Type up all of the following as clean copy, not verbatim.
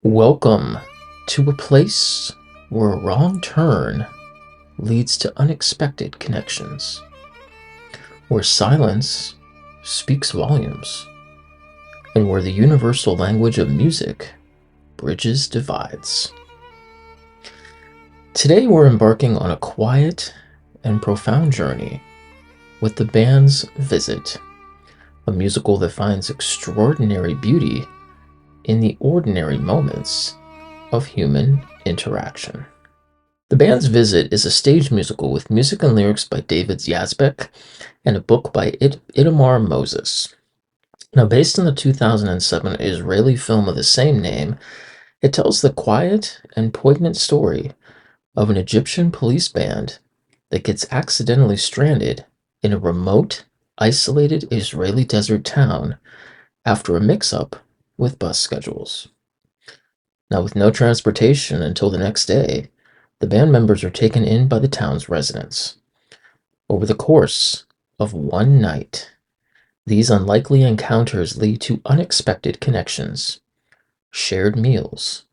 Welcome to a place where a wrong turn leads to unexpected connections, where silence speaks volumes, and where the universal language of music bridges divides. Today we're embarking on a quiet and profound journey with the band's Visit, a musical that finds extraordinary beauty in the ordinary moments of human interaction. The band's Visit is a stage musical with music and lyrics by David Yazbek and a book by Itamar Moses. Now, based on the 2007 Israeli film of the same name, it tells the quiet and poignant story of an Egyptian police band that gets accidentally stranded in a remote, isolated Israeli desert town after a mix-up with bus schedules. Now, with no transportation until the next day, the band members are taken in by the town's residents. Over the course of one night, these unlikely encounters lead to unexpected connections, shared meals,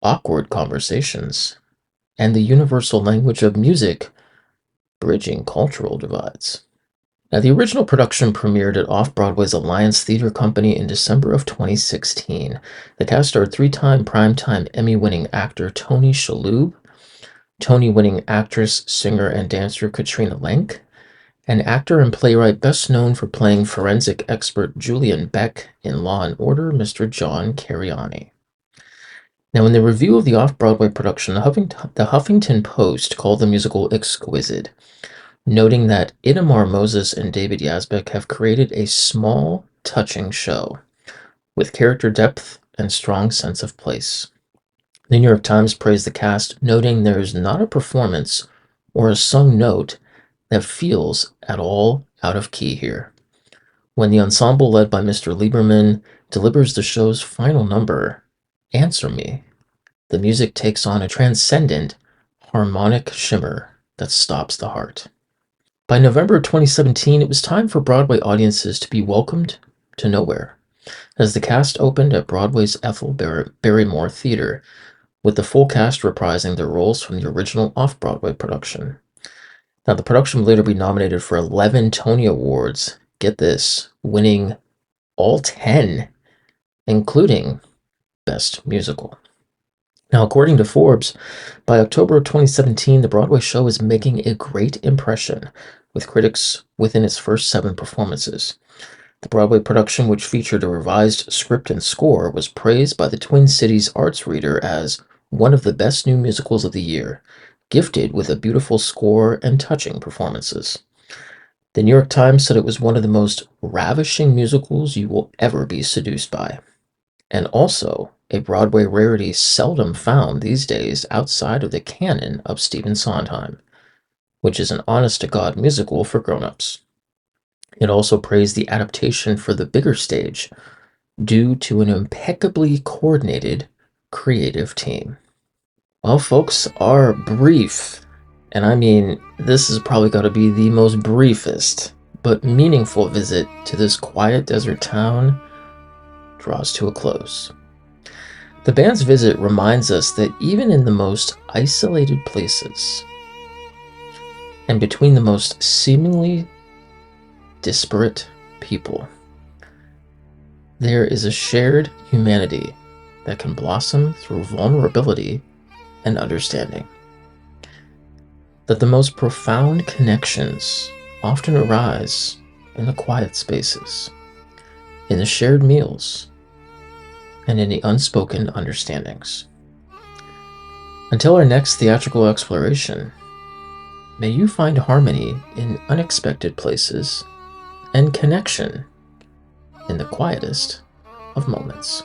awkward conversations, and the universal language of music bridging cultural divides. Now, the original production premiered at Off-Broadway's Alliance Theater Company in December of 2016. The cast starred three-time Primetime Emmy-winning actor Tony Shalhoub, Tony-winning actress, singer, and dancer Katrina Lenk, and actor and playwright best known for playing forensic expert Julian Beck in Law and Order, Mr. John Cariani. Now, in the review of the off-Broadway production, the Huffington Post called the musical exquisite, noting that Itamar Moses and David Yazbek have created a small, touching show with character depth and strong sense of place. The New York Times praised the cast, noting there is not a performance or a sung note that feels at all out of key here. When the ensemble led by Mr. Lieberman delivers the show's final number, Answer Me, the music takes on a transcendent, harmonic shimmer that stops the heart. By November 2017, it was time for Broadway audiences to be welcomed to nowhere, as the cast opened at Broadway's Ethel Barrymore Theater, with the full cast reprising their roles from the original off-Broadway production. Now, the production would later be nominated for 11 Tony Awards, get this, winning all 10, including Best Musical. Now, according to Forbes, by October of 2017, the Broadway show is making a great impression with critics within its first 7 performances. The Broadway production, which featured a revised script and score, was praised by the Twin Cities Arts Reader as one of the best new musicals of the year, gifted with a beautiful score and touching performances. The New York Times said it was one of the most ravishing musicals you will ever be seduced by, and also a Broadway rarity seldom found these days outside of the canon of Stephen Sondheim, which is an honest-to-God musical for grown-ups. It also praised the adaptation for the bigger stage due to an impeccably coordinated creative team. Well, folks, our brief, and I mean this is probably got to be the most briefest but meaningful visit to this quiet desert town, draws to a close. The band's visit reminds us that even in the most isolated places, and between the most seemingly disparate people, there is a shared humanity that can blossom through vulnerability and understanding. That the most profound connections often arise in the quiet spaces, in the shared meals, and in the unspoken understandings. Until our next theatrical exploration, may you find harmony in unexpected places and connection in the quietest of moments.